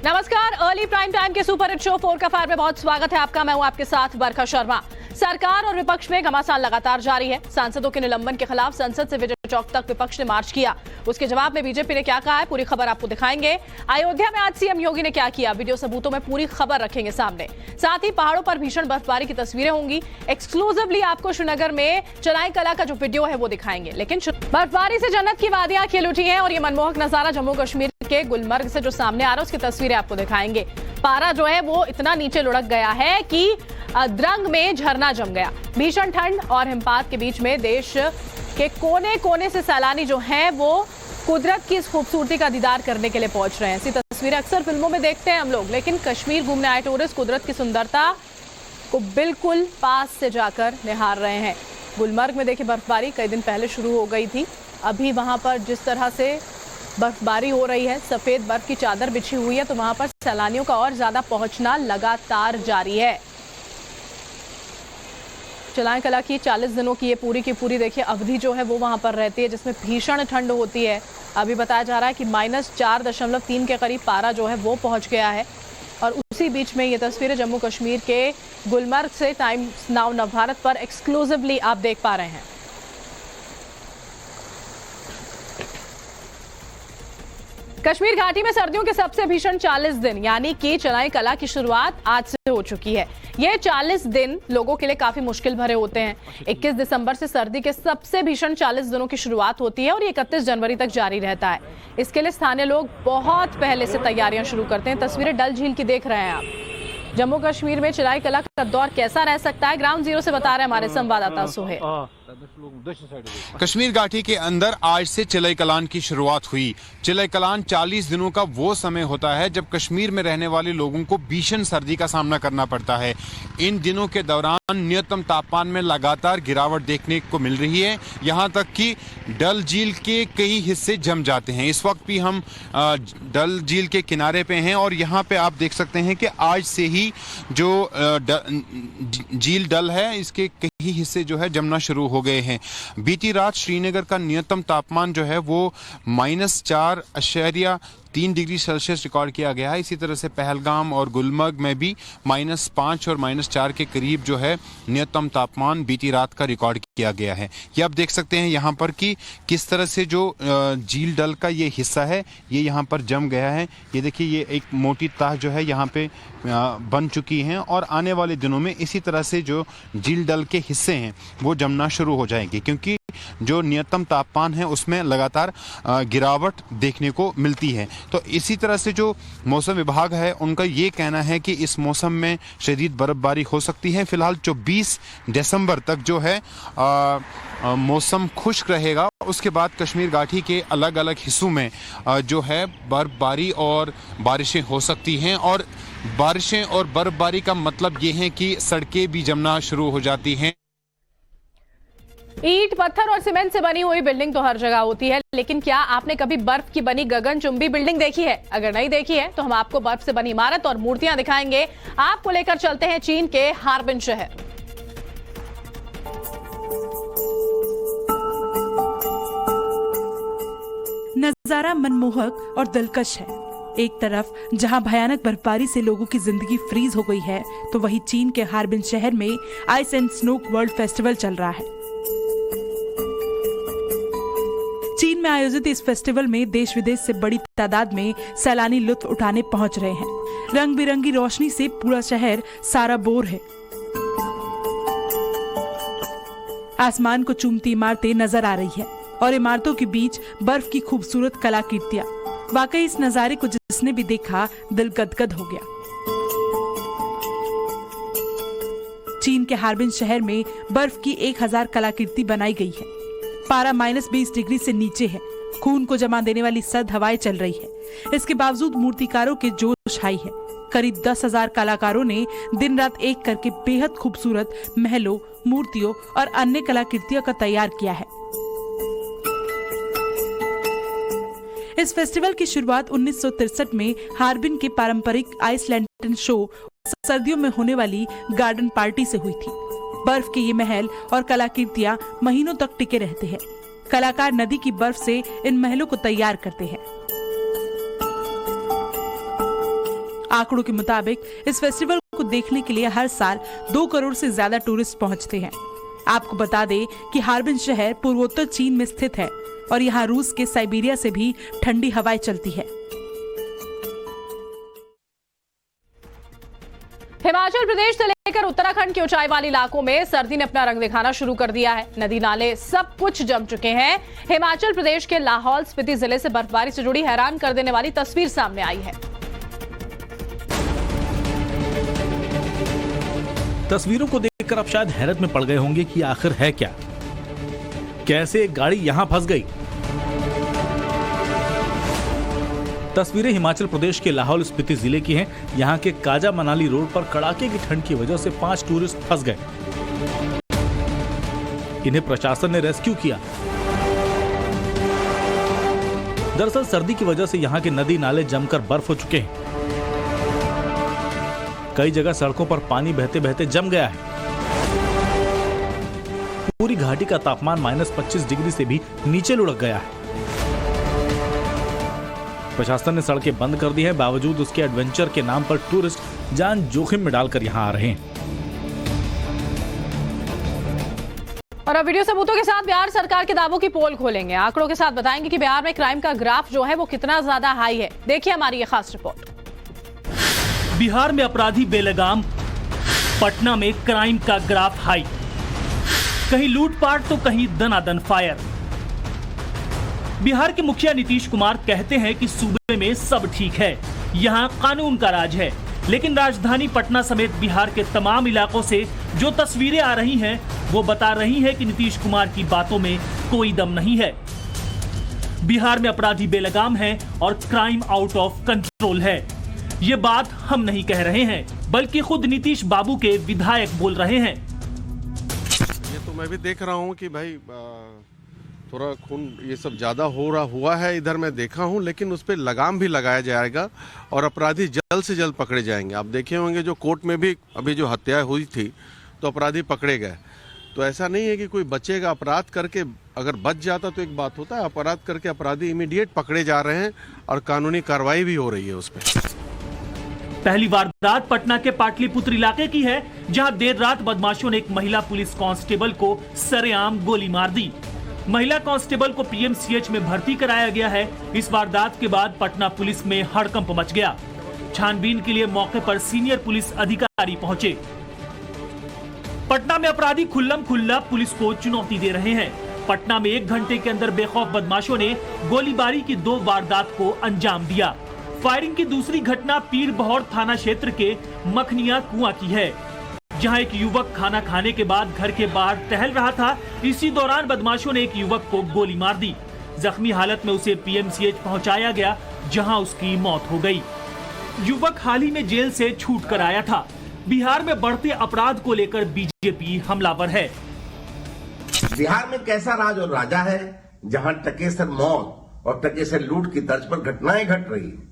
नमस्कार, early prime time के super hit show 4 का फायर में बहुत स्वागत है आपका। मैं हूं आपके साथ बरखा शर्मा। सरकार और विपक्ष में घमासान लगातार जारी है। सांसदों के निलंबन के खिलाफ संसद से विजय चौक तक विपक्ष ने मार्च किया। उसके जवाब में बीजेपी ने क्या कहा है, पूरी खबर आपको दिखाएंगे। अयोध्या में आज सीएम योगी ने क्या किया, वीडियो सबूतों में पूरी खबर रखेंगे सामने। साथ ही पहाड़ों पर भीषण बर्फबारी की तस्वीरें होंगी। एक्सक्लूसिवली आपको श्रीनगर में चनाई कला का जो वीडियो है वो दिखाएंगे। लेकिन बर्फबारी से जन्नत की वादियां खिल उठी हैं और ये मनमोहक नजारा जम्मू कश्मीर के गुलमर्ग से जो सामने आ रहा है उसकी तस्वीरें आपको दिखाएंगे। पारा जो है वो इतना नीचे लुढ़क गया है कि द्रंग में झरना जम गया। भीषण ठंड और हिमपात के बीच में देश के कोने कोने से सैलानी जो हैं वो कुदरत की इस खूबसूरती का दीदार करने के लिए पहुंच रहे हैं। ऐसी तस्वीरें अक्सर फिल्मों में देखते हैं हम लोग, लेकिन कश्मीर घूमने आए टूरिस्ट कुदरत की सुंदरता को बिल्कुल पास से जाकर निहार रहे हैं। गुलमर्ग में देखिए बर्फबारी कई दिन पहले शुरू हो गई थी। अभी वहां पर जिस तरह से बर्फबारी हो रही है, सफेद बर्फ की चादर बिछी हुई है, तो वहां पर सैलानियों का और ज्यादा पहुंचना लगातार जारी है। चनाई कला की 40 दिनों की ये पूरी की पूरी देखिए अवधि जो है वो वहां पर रहती है, जिसमें भीषण ठंड होती है। अभी बताया जा रहा है कि -4.3 के करीब पारा जो है वो पहुंच गया है। और उसी बीच में ये तस्वीरें जम्मू कश्मीर के गुलमर्ग से टाइम्स नाउ नवभारत पर एक्सक्लूसिवली आप देख पा रहे हैं। कश्मीर घाटी में सर्दियों के सबसे भीषण 40 दिन यानी कि चनाई कला की शुरुआत आज से हो चुकी है। ये 40 दिन लोगों के लिए काफी मुश्किल भरे होते हैं। 21 दिसंबर से सर्दी के सबसे भीषण 40 दिनों की शुरुआत होती है और ये 31 जनवरी तक जारी रहता है। इसके लिए स्थानीय लोग बहुत पहले से तैयारियां शुरू करते हैं। तस्वीरें डल झील की देख रहे हैं आप। जम्मू कश्मीर में चनाई कला का दौर कैसा रह सकता है, ग्राउंड जीरो से बता रहे हमारे संवाददाता सोहेल। कश्मीर घाटी के अंदर आज से चिलई कलान की शुरुआत हुई। चिलई कलान 40 दिनों का वो समय होता है जब कश्मीर में रहने वाले लोगों को भीषण सर्दी का सामना करना पड़ता है। इन दिनों के दौरान न्यूनतम तापमान में लगातार गिरावट देखने को मिल रही है। यहाँ तक कि डल झील के कई हिस्से जम जाते हैं। इस वक्त भी हम डल झील के किनारे पे हैं और यहाँ पे आप देख सकते हैं कि आज से ही जो झील डल है इसके कई हिस्से जो है जमना शुरू हो गए हैं। बीती रात श्रीनगर का न्यूनतम तापमान जो है वो -4.3 डिग्री सेल्सियस रिकॉर्ड किया गया है। इसी तरह से पहलगाम और गुलमर्ग में भी -5 और -4 के करीब जो है न्यूनतम तापमान बीती रात का रिकॉर्ड किया गया है। ये आप देख सकते हैं यहाँ पर कि किस तरह से जो झील डल का ये हिस्सा है ये यहाँ पर जम गया है। ये देखिए ये एक मोटी ताह जो है यहाँ पे बन चुकी हैं और आने वाले दिनों में इसी तरह से जो झील डल के हिस्से हैं वो जमना शुरू हो जाएंगे, क्योंकि जो न्यूनतम तापमान है उसमें लगातार गिरावट देखने को मिलती है। तो इसी तरह से जो मौसम विभाग है उनका ये कहना है कि इस मौसम में शदीद बर्फबारी हो सकती है। फिलहाल 24 दिसंबर तक जो है मौसम खुश्क रहेगा। उसके बाद कश्मीर घाटी के अलग अलग हिस्सों में जो है बर्फबारी और बारिशें हो सकती हैं। और बारिशें और बर्फबारी का मतलब ये है कि सड़कें भी जमना शुरू हो जाती हैं। ईंट, पत्थर और सीमेंट से बनी हुई बिल्डिंग तो हर जगह होती है, लेकिन क्या आपने कभी बर्फ की बनी गगनचुंबी बिल्डिंग देखी है? अगर नहीं देखी है तो हम आपको बर्फ से बनी इमारत और मूर्तियां दिखाएंगे। आपको लेकर चलते हैं चीन के हार्बिन शहर। नजारा मनमोहक और दिलकश है। एक तरफ जहां भयानक बर्फबारी से लोगों की जिंदगी फ्रीज हो गई है, तो वहीं चीन के हार्बिन शहर में ice and snow world festival चल रहा है। चीन में आयोजित इस फेस्टिवल में देश विदेश से बड़ी तादाद में सैलानी लुत्फ उठाने पहुंच रहे हैं। रंग बिरंगी रोशनी से पूरा शहर साराबोर है। आसमान को चूमती इमारतें नजर आ रही है और इमारतों के बीच बर्फ की खूबसूरत कलाकृतियां। वाकई इस नजारे को जिसने भी देखा दिल गदगद हो गया। चीन के हार्बिन शहर में बर्फ की 1000 कलाकृति बनाई गई है। पारा -20 डिग्री से नीचे है। खून को जमा देने वाली सर्द हवाएं चल रही है। इसके बावजूद मूर्तिकारों के जोश हाई है। करीब 10,000 कलाकारों ने दिन रात एक करके बेहद खूबसूरत महलों, मूर्तियों और अन्य कलाकृतियों का तैयार किया है। इस फेस्टिवल की शुरुआत 1963 में हार्बिन के पारंपरिक आइस लैंटर्न शो सर्दियों में होने वाली गार्डन पार्टी से हुई थी। बर्फ के ये महल और कलाकृतियां महीनों तक टिके रहते हैं। कलाकार नदी की बर्फ से इन महलों को तैयार करते हैं। आंकड़ों के मुताबिक इस फेस्टिवल को देखने के लिए हर साल 2 करोड़ से ज्यादा टूरिस्ट पहुंचते हैं। आपको बता दें कि हार्बिन शहर पूर्वोत्तर चीन में स्थित है और यहाँ रूस के साइबेरिया से भी ठंडी हवाएं चलती है। हिमाचल प्रदेश से लेकर उत्तराखंड के ऊंचाई वाले इलाकों में सर्दी ने अपना रंग दिखाना शुरू कर दिया है। नदी नाले सब कुछ जम चुके हैं। हिमाचल प्रदेश के लाहौल स्पीति जिले से बर्फबारी से जुड़ी हैरान कर देने वाली तस्वीर सामने आई है। तस्वीरों को देखकर आप शायद हैरत में पड़ गए होंगे कि आखिर है क्या, कैसे एक गाड़ी यहां फंस गई। तस्वीरें हिमाचल प्रदेश के लाहौल स्पीति जिले की हैं। यहां के काजा मनाली रोड पर कड़ाके की ठंड की वजह से 5 टूरिस्ट फंस गए। इन्हें प्रशासन ने रेस्क्यू किया। दरअसल सर्दी की वजह से यहां के नदी नाले जमकर बर्फ हो चुके हैं। कई जगह सड़कों पर पानी बहते बहते जम गया है। पूरी घाटी का तापमान -25 डिग्री से भी नीचे लुढ़क गया है। प्रशासन ने सड़कें बंद कर दी हैं, बावजूद उसके एडवेंचर के नाम पर टूरिस्ट जान जोखिम में डालकर यहां आ रहे हैं। और अब वीडियो सबूतों के साथ बिहार सरकार के दावों की पोल खोलेंगे। आंकड़ों के साथ बताएंगे कि बिहार में क्राइम का ग्राफ जो है वो कितना ज्यादा हाई है। देखिए हमारी ये खास रिपोर्ट। बिहार में अपराधी बेलगाम, पटना में क्राइम का ग्राफ हाई। कहीं लूटपाट तो कहीं दनादन फायर। बिहार के मुखिया नीतीश कुमार कहते हैं कि सूबे में सब ठीक है, यहां कानून का राज है। लेकिन राजधानी पटना समेत बिहार के तमाम इलाकों से जो तस्वीरें आ रही हैं, वो बता रही हैं कि नीतीश कुमार की बातों में कोई दम नहीं है। बिहार में अपराधी बेलगाम हैं और क्राइम आउट ऑफ कंट्रोल है। ये बात हम नहीं कह रहे हैं, बल्कि खुद नीतीश बाबू के विधायक बोल रहे हैं। ये तो मैं भी देख रहा हूँ कि भाई थोड़ा खून ये सब ज़्यादा हुआ है इधर, मैं देखा हूँ, लेकिन उस पर लगाम भी लगाया जाएगा और अपराधी जल्द से जल्द पकड़े जाएंगे। आप देखे होंगे जो कोर्ट में भी अभी जो हत्या हुई थी तो अपराधी पकड़े गए। तो ऐसा नहीं है कि कोई बचेगा। अपराध करके अगर बच जाता तो एक बात होता है, अपराध करके अपराधी इमीडिएट पकड़े जा रहे हैं और कानूनी कार्रवाई भी हो रही है उस पर। पहली वारदात पटना के पाटलिपुत्र इलाके की है, जहां देर रात बदमाशों ने एक महिला पुलिस कांस्टेबल को सरेआम गोली मार दी। महिला कांस्टेबल को पीएमसीएच में भर्ती कराया गया है। इस वारदात के बाद पटना पुलिस में हड़कंप मच गया। छानबीन के लिए मौके पर सीनियर पुलिस अधिकारी पहुंचे। पटना में अपराधी खुल्लम खुल्ला पुलिस को चुनौती दे रहे हैं। पटना में 1 घंटे के अंदर बेखौफ बदमाशों ने गोलीबारी की 2 वारदात को अंजाम दिया। फायरिंग की दूसरी घटना पीर बहौर थाना क्षेत्र के मखनिया कुआं की है, जहां एक युवक खाना खाने के बाद घर के बाहर टहल रहा था। इसी दौरान बदमाशों ने एक युवक को गोली मार दी। जख्मी हालत में उसे पीएमसीएच पहुंचाया गया, जहां उसकी मौत हो गई। युवक हाल ही में जेल से छूट कर आया था। बिहार में बढ़ते अपराध को लेकर बीजेपी हमलावर है। बिहार में कैसा राज और राजा है, जहां टकेसर मौत और टकेसर लूट की तर्ज पर घटनाएं घट रही है।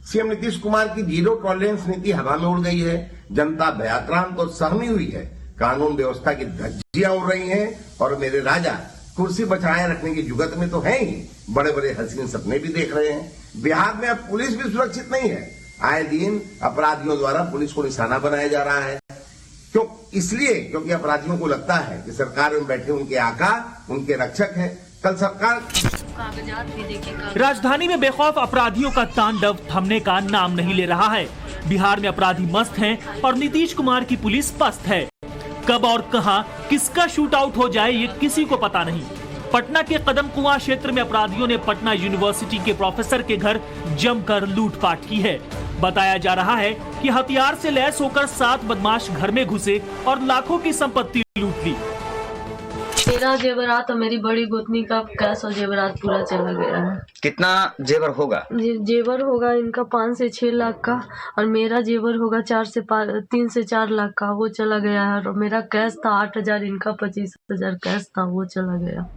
सीएम नीतीश कुमार की जीरो टॉलरेंस नीति हवा में उड़ गई है। जनता भयाक्रांत और सहमी हुई है। कानून व्यवस्था की धज्जियां उड़ रही हैं और मेरे राजा कुर्सी बचाए रखने की जुगत में तो है ही, बड़े बड़े हसीन सपने भी देख रहे हैं। बिहार में अब पुलिस भी सुरक्षित नहीं है। आए दिन अपराधियों द्वारा पुलिस को निशाना बनाया जा रहा है। क्यों? इसलिए क्योंकि अपराधियों को लगता है कि सरकार में बैठे उनके आका उनके रक्षक है। कल सरकार राजधानी में बेखौफ अपराधियों का तांडव थमने का नाम नहीं ले रहा है। बिहार में अपराधी मस्त हैं और नीतीश कुमार की पुलिस पस्त है। कब और कहां किसका शूट आउट हो जाए ये किसी को पता नहीं। पटना के कदम कुआं क्षेत्र में अपराधियों ने पटना यूनिवर्सिटी के प्रोफेसर के घर जमकर लूटपाट की है। बताया जा रहा है कि हथियार से लैस होकर 7 बदमाश घर में घुसे और लाखों की संपत्ति लूट ली। मेरा जेवरात और मेरी बड़ी गोतनी का कैश और जेवरात पूरा चला गया है। कितना जेवर होगा? जेवर होगा इनका 5 से 6 लाख का और मेरा जेवर होगा 3 से 4 लाख का, वो चला गया है। और मेरा कैश था 8,000, इनका 25,000 कैश था, वो चला गया।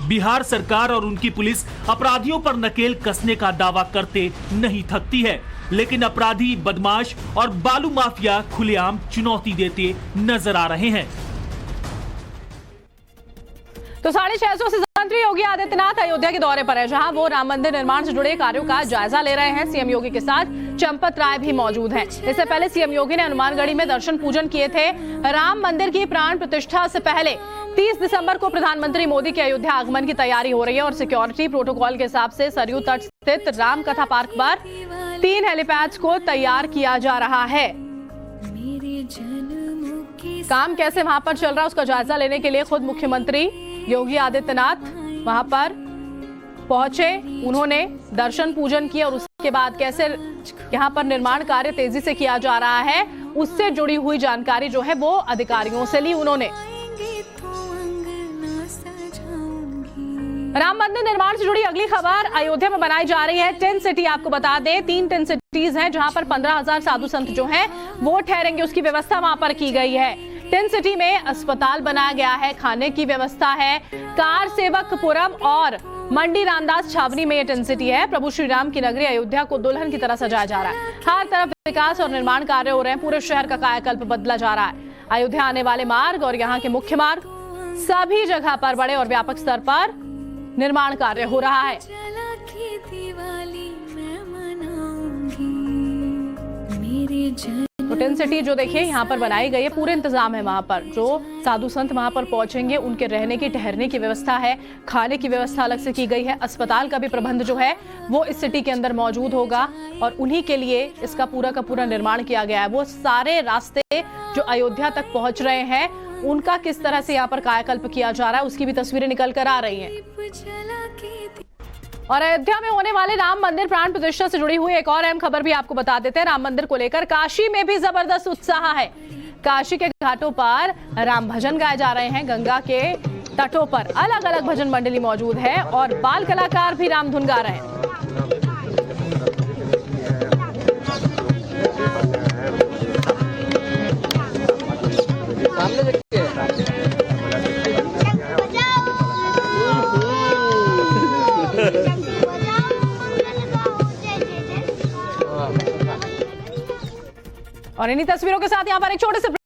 बिहार सरकार और उनकी पुलिस अपराधियों पर नकेल कसने का दावा करते नहीं थकती है, लेकिन अपराधी, बदमाश और बालू माफिया खुलेआम चुनौती देते नजर आ रहे हैं। तो 650 से मुख्यमंत्री योगी आदित्यनाथ अयोध्या के दौरे पर है, जहां वो राम मंदिर निर्माण से जुड़े कार्यों का जायजा ले रहे हैं। सीएम योगी के साथ चंपत राय भी मौजूद हैं। इससे पहले सीएम योगी ने हनुमानगढ़ी में दर्शन पूजन किए थे। राम मंदिर की प्राण प्रतिष्ठा से पहले 30 दिसंबर को प्रधानमंत्री मोदी के अयोध्या आगमन की तैयारी हो रही है और सिक्योरिटी प्रोटोकॉल के हिसाब से सरयू तट स्थित राम कथा पार्क पर 3 हेलीपैड्स को तैयार किया जा रहा है। काम कैसे वहां पर चल रहा है उसका जायजा लेने के लिए खुद मुख्यमंत्री योगी आदित्यनाथ वहां पर पहुंचे। उन्होंने दर्शन पूजन किया और उसके बाद कैसे यहां पर निर्माण कार्य तेजी से किया जा रहा है उससे जुड़ी हुई जानकारी जो है वो अधिकारियों से ली उन्होंने। राम मंदिर निर्माण से जुड़ी अगली खबर अयोध्या में बनाई जा रही है टेंट सिटी। आपको बता दें 3 टेंट सिटीज हैं जहां पर 15,000 साधु संत जो हैं वो ठहरेंगे, उसकी व्यवस्था वहां पर की गई है। टेंट सिटी में अस्पताल बनाया गया है, खाने की व्यवस्था है। कार सेवकपुरम और मंडी रामदास छावनी में ये टेंट सिटी है। प्रभु श्री राम की नगरी अयोध्या को दुल्हन की तरह सजाया जा रहा है। हर तरफ विकास और निर्माण कार्य हो रहे हैं। पूरे शहर का कायाकल्प बदला जा रहा है। अयोध्या आने वाले मार्ग और यहाँ के मुख्य मार्ग सभी जगह पर बड़े और व्यापक स्तर पर निर्माण कार्य हो रहा है। तो टेंट सिटी जो देखिए यहाँ पर बनाई गई है, पूरे इंतजाम है। वहां पर जो साधु संत वहां पर पहुंचेंगे उनके रहने की ठहरने की व्यवस्था है, खाने की व्यवस्था अलग से की गई है। अस्पताल का भी प्रबंध जो है वो इस सिटी के अंदर मौजूद होगा और उन्हीं के लिए इसका पूरा का पूरा निर्माण किया गया है। वो सारे रास्ते जो अयोध्या तक पहुंच रहे हैं उनका किस तरह से यहाँ पर कायाकल्प किया जा रहा है उसकी भी तस्वीरें निकल कर आ रही हैं। और अयोध्या में होने वाले राम मंदिर प्राण प्रतिष्ठा से जुड़ी हुई एक और अहम खबर भी आपको बता देते हैं। राम मंदिर को लेकर काशी में भी जबरदस्त उत्साह है। काशी के घाटों पर राम भजन गाए जा रहे हैं। गंगा के तटों पर अलग अलग भजन मंडली मौजूद है और बाल कलाकार भी राम धुन गा रहे हैं। और इन्हीं तस्वीरों के साथ यहाँ पर एक छोटे से